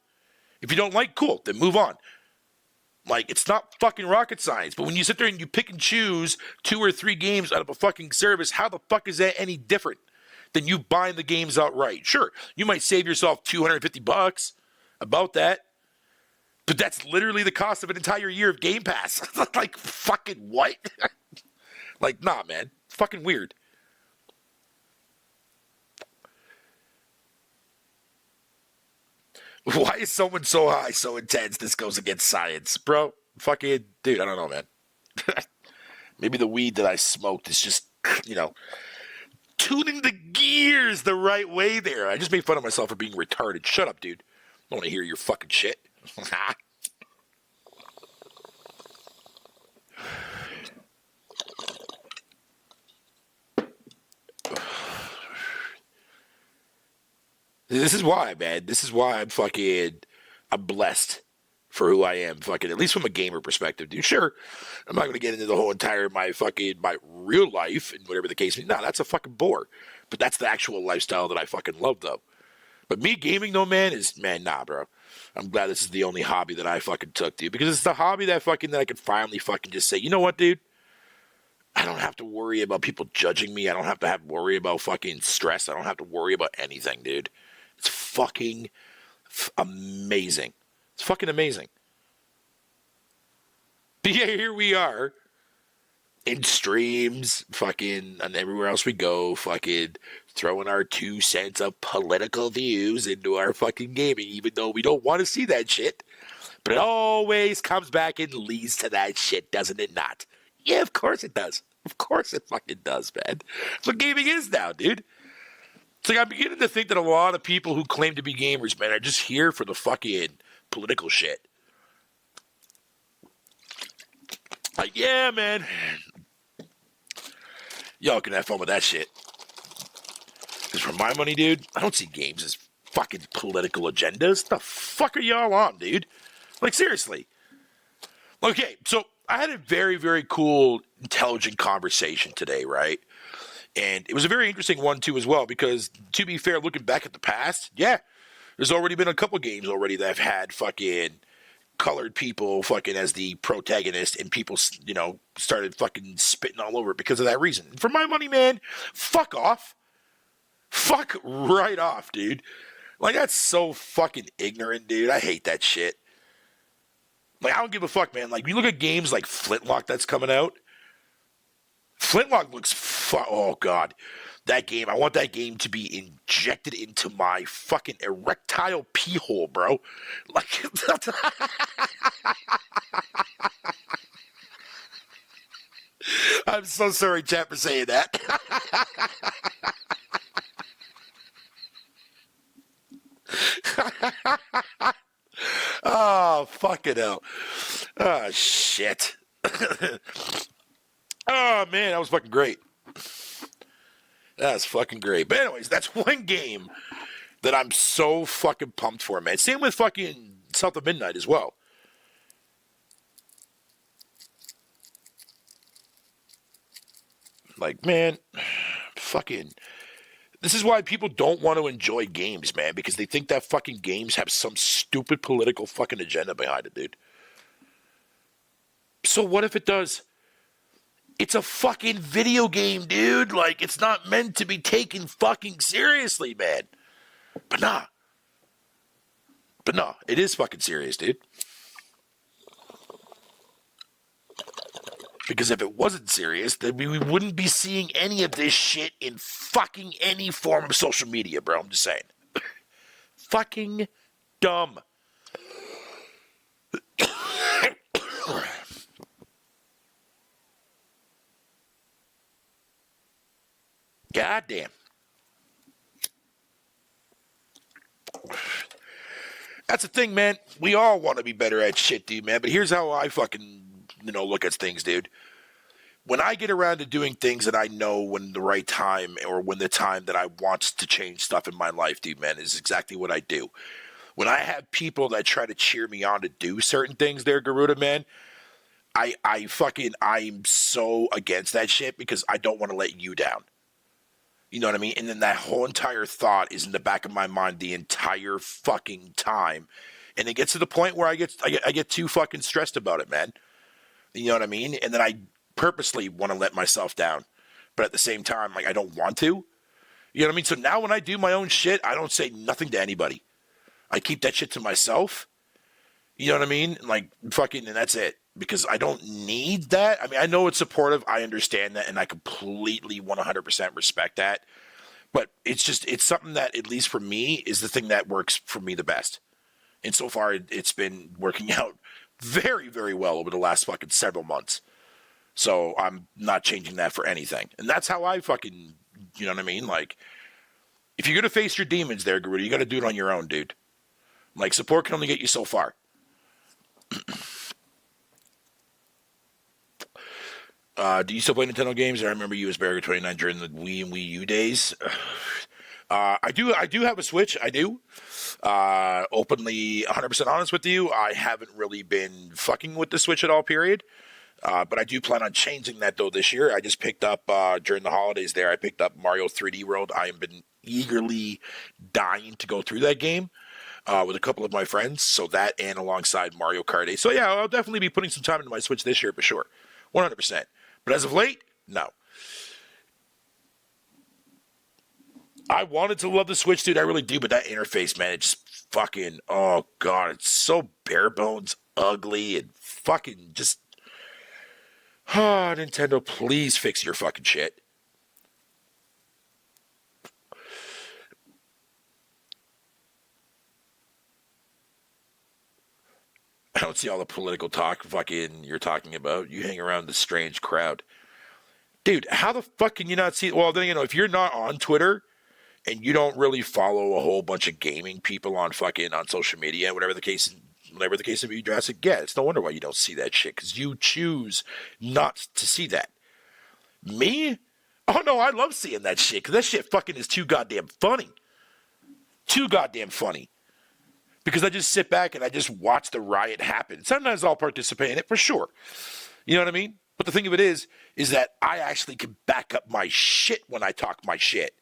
If you don't like, cool, then move on. Like, it's not fucking rocket science, but when you sit there and you pick and choose 2 or 3 games out of a fucking service, how the fuck is that any different than you buying the games outright? Sure, you might save yourself $250 about that, but that's literally the cost of an entire year of Game Pass. Like, fucking what? Like, nah, man. It's fucking weird. Why is someone so high, so intense? This goes against science. Bro, fucking, dude, I don't know, man. Maybe the weed that I smoked is just, tuning the gears the right way there. I just made fun of myself for being retarded. Shut up, dude. I don't want to hear your fucking shit. This is why, man. This is why I'm blessed for who I am, fucking, at least from a gamer perspective, dude. Sure, I'm not going to get into the whole entire my real life and whatever the case may be. No, that's a fucking bore. But that's the actual lifestyle that I fucking love, though. But me gaming, though, man, nah, bro. I'm glad this is the only hobby that I fucking took, dude, because it's the hobby that I could finally fucking just say, you know what, dude? I don't have to worry about people judging me. I don't have to worry about fucking stress. I don't have to worry about anything, dude. It's fucking amazing. It's fucking amazing. But yeah, here we are in streams, fucking, and everywhere else we go, fucking throwing our 2 cents of political views into our fucking gaming, even though we don't want to see that shit. But it always comes back and leads to that shit, doesn't it not? Yeah, of course it does. Of course it fucking does, man. That's what gaming is now, dude. It's like I'm beginning to think that a lot of people who claim to be gamers, man, are just here for the fucking political shit. Like, yeah, man. Y'all can have fun with that shit. Because for my money, dude, I don't see games as fucking political agendas. The fuck are y'all on, dude? Like, seriously. Okay, so I had a very, very cool, intelligent conversation today, right? And it was a very interesting one, too, as well, because, to be fair, looking back at the past, yeah, there's already been a couple games already that have had fucking colored people fucking as the protagonist, and people, started fucking spitting all over it because of that reason. And for my money, man, fuck off. Fuck right off, dude. Like, that's so fucking ignorant, dude. I hate that shit. Like, I don't give a fuck, man. Like, you look at games like Flintlock that's coming out. Flintlock looks oh god, that game. I want that game to be injected into my fucking erectile pee hole, bro. Like, I'm so sorry, chat, for saying that. Oh, fucking hell. Oh, shit. Oh, man, that was fucking great. That was fucking great. But anyways, that's one game that I'm so fucking pumped for, man. Same with fucking South of Midnight as well. Like, man, fucking... This is why people don't want to enjoy games, man, because they think that fucking games have some stupid political fucking agenda behind it, dude. So what if it does? It's a fucking video game, dude. Like, it's not meant to be taken fucking seriously, man. But nah, it is fucking serious, dude. Because if it wasn't serious, then we wouldn't be seeing any of this shit in fucking any form of social media, bro. I'm just saying. fucking dumb. God damn. That's the thing, man. We all want to be better at shit, dude, man. But here's how I fucking, look at things, dude. When I get around to doing things that I know when the right time or when the time that I want to change stuff in my life, dude, man, is exactly what I do. When I have people that try to cheer me on to do certain things there, Garuda, man, I'm so against that shit because I don't want to let you down. You know what I mean? And then that whole entire thought is in the back of my mind the entire fucking time. And it gets to the point where I get too fucking stressed about it, man. You know what I mean? And then I purposely want to let myself down. But at the same time, like, I don't want to. You know what I mean? So now when I do my own shit, I don't say nothing to anybody. I keep that shit to myself. You know what I mean? Like, fucking, and that's it. Because I don't need that. I mean, I know it's supportive. I understand that. And I completely 100% respect that. But it's something that, at least for me, is the thing that works for me the best. And so far, it's been working out very, very well over the last fucking several months. So I'm not changing that for anything. And that's how I fucking, you know what I mean? Like, if you're going to face your demons there, Garuda, you got to do it on your own, dude. Like, support can only get you so far. Do you still play Nintendo games? I remember you as Barrier29 during the Wii and Wii U days. I do have a Switch. I do. Openly 100% honest with you, I haven't really been fucking with the Switch at all, period. But I do plan on changing that, though, this year. I just picked up, during the holidays there, I picked up Mario 3D World. I have been eagerly dying to go through that game with a couple of my friends. So that and alongside Mario Kart 8. So, yeah, I'll definitely be putting some time into my Switch this year for sure. 100%. But as of late, no. I wanted to love the Switch, dude. I really do. But that interface, man, it's fucking, oh, God. It's so bare bones, ugly, and fucking just... Oh, Nintendo, please fix your fucking shit. I don't see all the political talk fucking you're talking about. You hang around this strange crowd. Dude, how the fuck can you not see? Well, then, if you're not on Twitter and you don't really follow a whole bunch of gaming people on social media, whatever the case may be, Jurassic, yeah, it's no wonder why you don't see that shit, because you choose not to see that. Me? Oh, no, I love seeing that shit, because that shit fucking is too goddamn funny. Too goddamn funny. Because I just sit back and I just watch the riot happen. Sometimes I'll participate in it, for sure. You know what I mean? But the thing of it is that I actually can back up my shit when I talk my shit.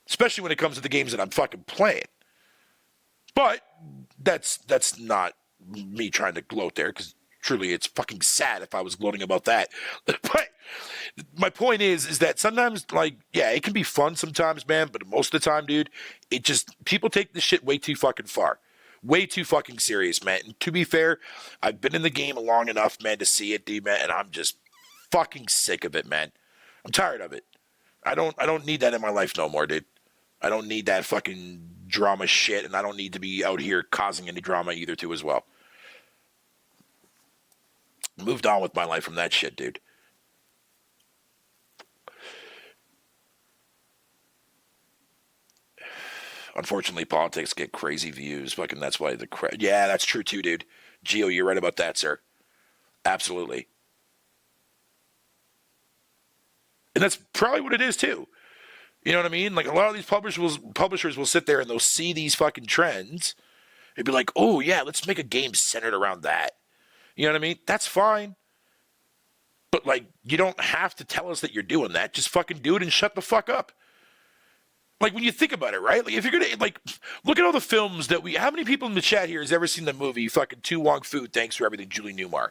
Especially when it comes to the games that I'm fucking playing. But that's not me trying to gloat there, because truly it's fucking sad if I was gloating about that. But my point is that sometimes, like, yeah, it can be fun sometimes, man, but most of the time, dude, people take this shit way too fucking far. Way too fucking serious, man. And to be fair, I've been in the game long enough, man, to see it, dude, man, and I'm just fucking sick of it, man. I'm tired of it. I don't need that in my life no more, dude. I don't need that fucking drama shit, and I don't need to be out here causing any drama either, too, as well. Moved on with my life from that shit, dude. Unfortunately, politics get crazy views. Fucking, that's why yeah, that's true too, dude. Gio, you're right about that, sir. Absolutely. And that's probably what it is too. You know what I mean? Like, a lot of these publishers will sit there and they'll see these fucking trends and be like, oh yeah, let's make a game centered around that. You know what I mean? That's fine. But, like, you don't have to tell us that you're doing that. Just fucking do it and shut the fuck up. Like, when you think about it, right? Like, if you're going to, like, look at all the films that how many people in the chat here has ever seen the movie fucking To Wong Fu, Thanks for Everything, Julie Newmar?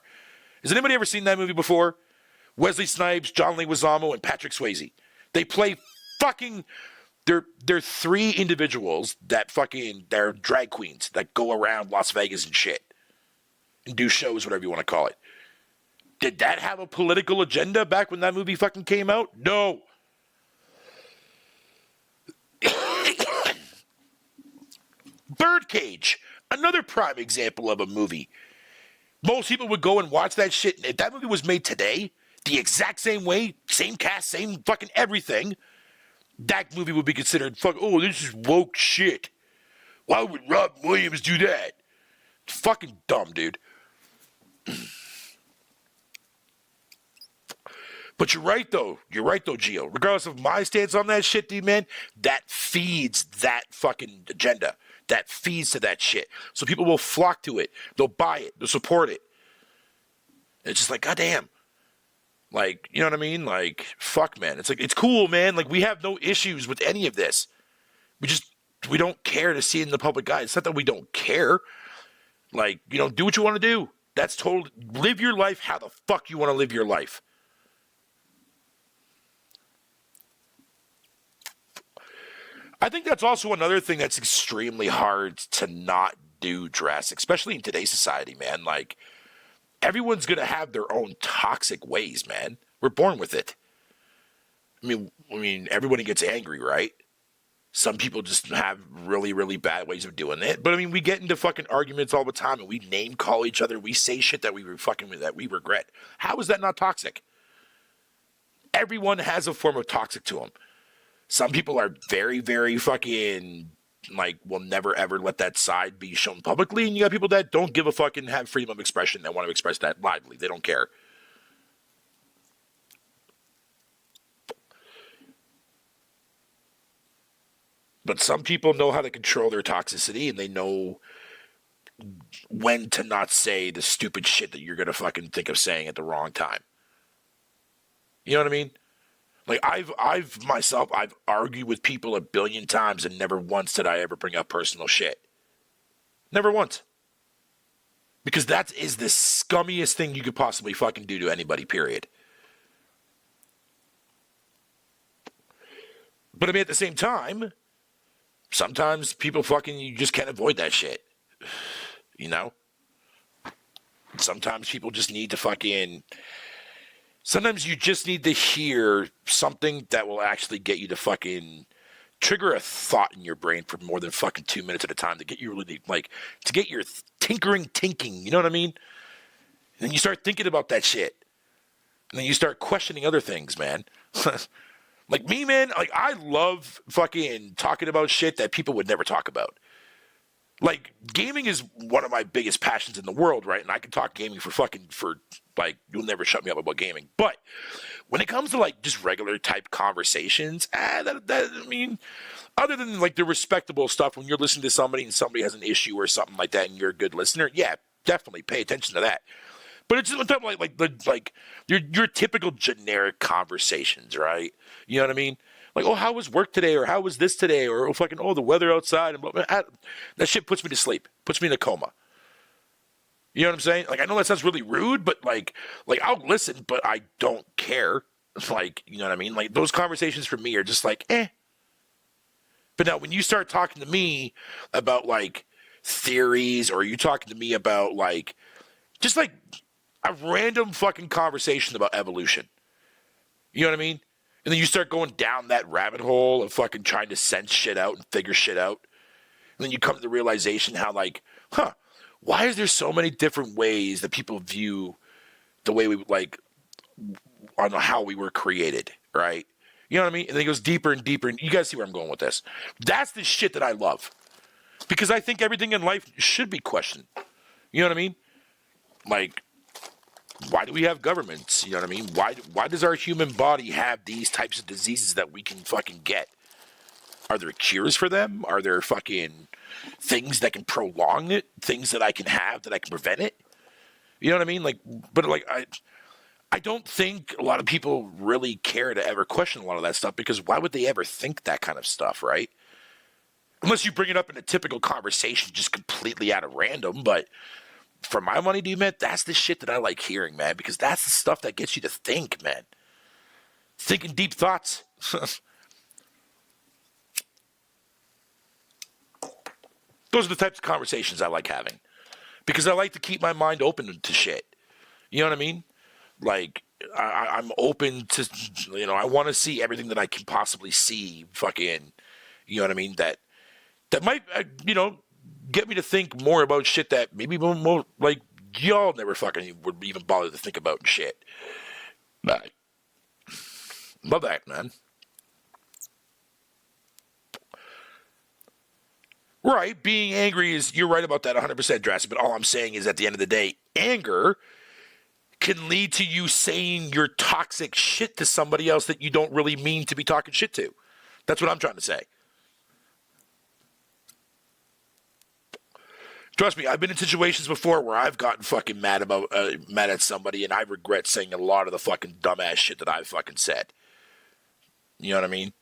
Has anybody ever seen that movie before? Wesley Snipes, John Leguizamo, and Patrick Swayze. They play fucking, they're three individuals they're drag queens that go around Las Vegas and shit. And do shows, whatever you want to call it. Did that have a political agenda back when that movie fucking came out? No. Birdcage, another prime example of a movie. Most people would go and watch that shit. If that movie was made today, the exact same way, same cast, same fucking everything, that movie would be considered, oh, this is woke shit. Why would Rob Williams do that? It's fucking dumb, dude. But you're right, though. You're right, though, Gio. Regardless of my stance on that shit, dude, man, that feeds that fucking agenda. That feeds to that shit. So people will flock to it. They'll buy it. They'll support it. It's just like, goddamn. Like, you know what I mean? Like, fuck, man. It's like, it's cool, man. Like, we have no issues with any of this. We don't care to see it in the public eye. It's not that we don't care. Like, do what you want to do. That's totally, live your life how the fuck you want to live your life. I think that's also another thing that's extremely hard to not do, drastic, especially in today's society, man. Like, everyone's going to have their own toxic ways, man. We're born with it. I mean, everybody gets angry, right? Some people just have really, really bad ways of doing it. But I mean, we get into fucking arguments all the time, and we name call each other. We say shit that we regret. How is that not toxic? Everyone has a form of toxic to them. Some people are very, very fucking, like, will never ever let that side be shown publicly. And you got people that don't give a fuck and have freedom of expression that want to express that lively. They don't care. But some people know how to control their toxicity, and they know when to not say the stupid shit that you're going to fucking think of saying at the wrong time. You know what I mean? Like, I've argued with people 1 billion times, and never once did I ever bring up personal shit. Never once. Because that is the scummiest thing you could possibly fucking do to anybody, period. But I mean, at the same time, sometimes people fucking, you just can't avoid that shit. You know? Sometimes people just need to fucking... Sometimes you just need to hear something that will actually get you to fucking trigger a thought in your brain for more than fucking 2 minutes at a time to get you really, like, to get your thinking, you know what I mean? And then you start thinking about that shit. And then you start questioning other things, man. Like me, man, like, I love fucking talking about shit that people would never talk about. Like, gaming is one of my biggest passions in the world, right? And I can talk gaming for like, you'll never shut me up about gaming. But when it comes to, like, just regular type conversations, I mean, other than, like, the respectable stuff when you're listening to somebody and somebody has an issue or something like that and you're a good listener, yeah, definitely pay attention to that. But it's just like your typical generic conversations, right? You know what I mean? Like, oh, how was work today? Or how was this today? Or the weather outside. And blah, blah, blah. That shit puts me to sleep. Puts me in a coma. You know what I'm saying? Like, I know that sounds really rude, but like I'll listen, but I don't care. Like, you know what I mean? Like, those conversations for me are just like, eh. But now when you start talking to me about, like, theories, or you talking to me about, like, just like a random fucking conversation about evolution. You know what I mean? And then you start going down that rabbit hole of fucking trying to sense shit out and figure shit out. And then you come to the realization how, like, why is there so many different ways that people view the way we, like, on how we were created, right? You know what I mean? And then it goes deeper and deeper. And you guys see where I'm going with this. That's the shit that I love. Because I think everything in life should be questioned. You know what I mean? Like, why do we have governments? You know what I mean? Why does our human body have these types of diseases that we can fucking get? Are there cures for them? Are there fucking things that can prolong it? Things that I can have that I can prevent it? You know what I mean? Like, but like, I don't think a lot of people really care to ever question a lot of that stuff, because why would they ever think that kind of stuff, right? Unless you bring it up in a typical conversation just completely out of random. But for my money, dude, man, that's the shit that I like hearing, man, because that's the stuff that gets you to think, man. Thinking deep thoughts. Those are the types of conversations I like having, because I like to keep my mind open to shit. You know what I mean? Like, I'm open to, you know, I want to see everything that I can possibly see, fucking, you know what I mean? That might, you know, get me to think more about shit that maybe more, like, y'all never fucking would even bother to think about and shit. But love that, man. Right, being angry is, you're right about that 100%, Drastic, but all I'm saying is at the end of the day, anger can lead to you saying your toxic shit to somebody else that you don't really mean to be talking shit to. That's what I'm trying to say. Trust me, I've been in situations before where I've gotten fucking mad at somebody, and I regret saying a lot of the fucking dumbass shit that I've fucking said. You know what I mean?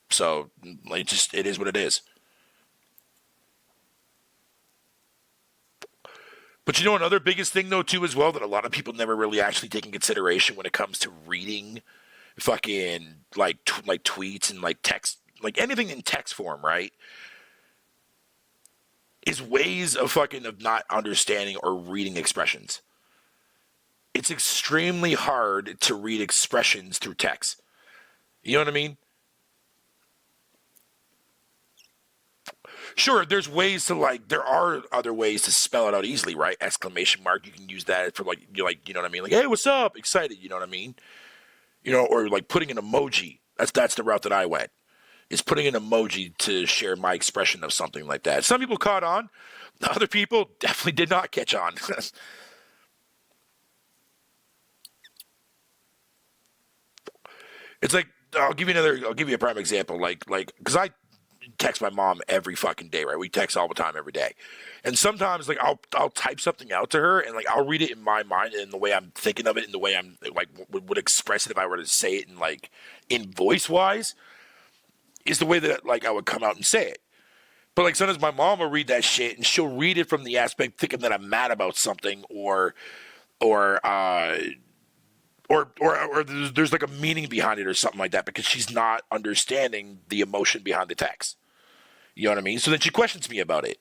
So, like, it is what it is. But you know another biggest thing, though, too, as well, that a lot of people never really actually take in consideration when it comes to reading fucking, like tweets and, like, text, like, anything in text form, right? Is ways of not understanding or reading expressions. It's extremely hard to read expressions through text. You know what I mean? Sure, there's ways to, there are other ways to spell it out easily, right? Exclamation mark, you can use that for, you know what I mean? Like, hey, what's up? Excited, you know what I mean? You know, or, like, putting an emoji. That's the route that I went. Is putting an emoji to share my expression of something like that. Some people caught on. Other people definitely did not catch on. It's like, I'll give you a prime example. Like, because I text my mom every fucking day, right? We text all the time, every day. And sometimes, like, I'll type something out to her, and, like, I'll read it in my mind and the way I'm thinking of it and the way I'm, like, would express it if I were to say it in voice-wise, is the way that, like, I would come out and say it. But, like, sometimes my mom will read that shit, and she'll read it from the aspect thinking that I'm mad about something, or there's like a meaning behind it or something like that, because she's not understanding the emotion behind the text. You know what I mean? So then she questions me about it.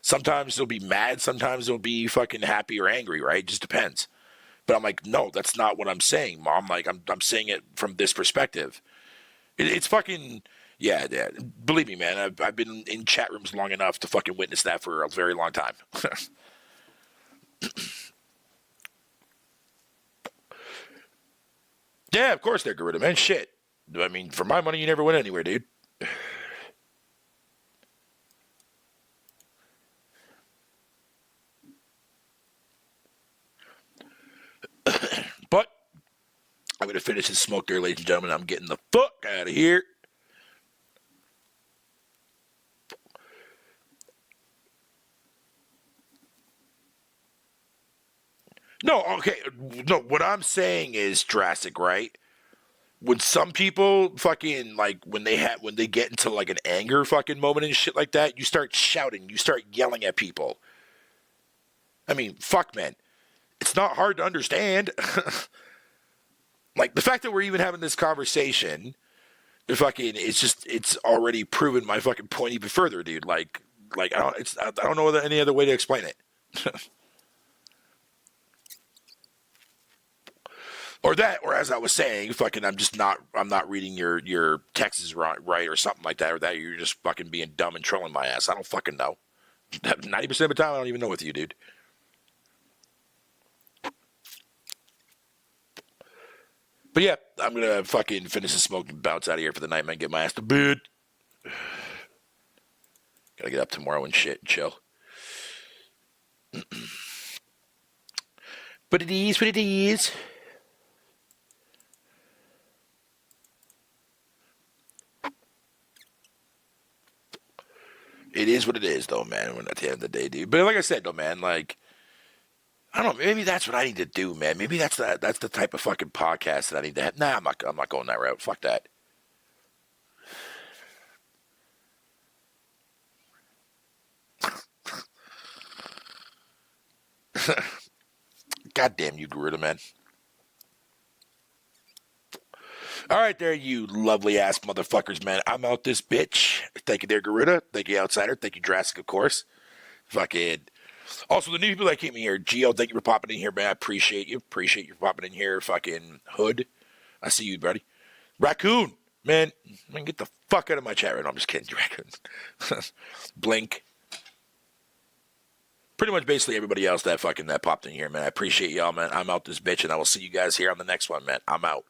Sometimes it'll be mad, sometimes it'll be fucking happy or angry, right? It just depends. But I'm like, no, that's not what I'm saying, Mom. Like, I'm saying it from this perspective. It's fucking, yeah. Believe me, man, I've been in chat rooms long enough to fucking witness that for a very long time. Yeah, of course they're Garuda, man. Shit. I mean, for my money, you never went anywhere, dude. But I'm going to finish this smoke there, ladies and gentlemen. I'm getting the fuck out of here. No, okay. No, what I'm saying is drastic, right? When some people fucking, like, when they get into, like, an anger fucking moment and shit like that, you start shouting, you start yelling at people. I mean, fuck, man. It's not hard to understand. Like, the fact that we're even having this conversation, it's already proven my fucking point even further, dude. Like, I don't know any other way to explain it. Or that, or as I was saying, fucking, I'm not reading your texts right or something like that, or that you're just fucking being dumb and trolling my ass. I don't fucking know. 90% of the time, I don't even know with you, dude. But yeah, I'm gonna fucking finish the smoke and bounce out of here for the night, man. Get my ass to bed. Gotta get up tomorrow and shit and chill. But it is what it is. It is what it is, though, man. When at the end of the day, dude. But like I said, though, man, like, I don't know. Maybe that's what I need to do, man. Maybe that's the type of fucking podcast that I need to have. Nah, I'm not going that route. Fuck that. Goddamn you, Garuda, man. All right, there, you lovely ass motherfuckers, man. I'm out this bitch. Thank you, there, Garuda. Thank you, Outsider. Thank you, Jurassic, of course. Fucking. Also, the new people that came in here, Geo, thank you for popping in here, man. I appreciate you. Appreciate you popping in here. Fucking Hood. I see you, buddy. Raccoon, man, get the fuck out of my chat right now. I'm just kidding, Raccoon. Blink. pretty much basically everybody else that popped in here, man. I appreciate y'all, man. I'm out this bitch, and I will see you guys here on the next one, man. I'm out.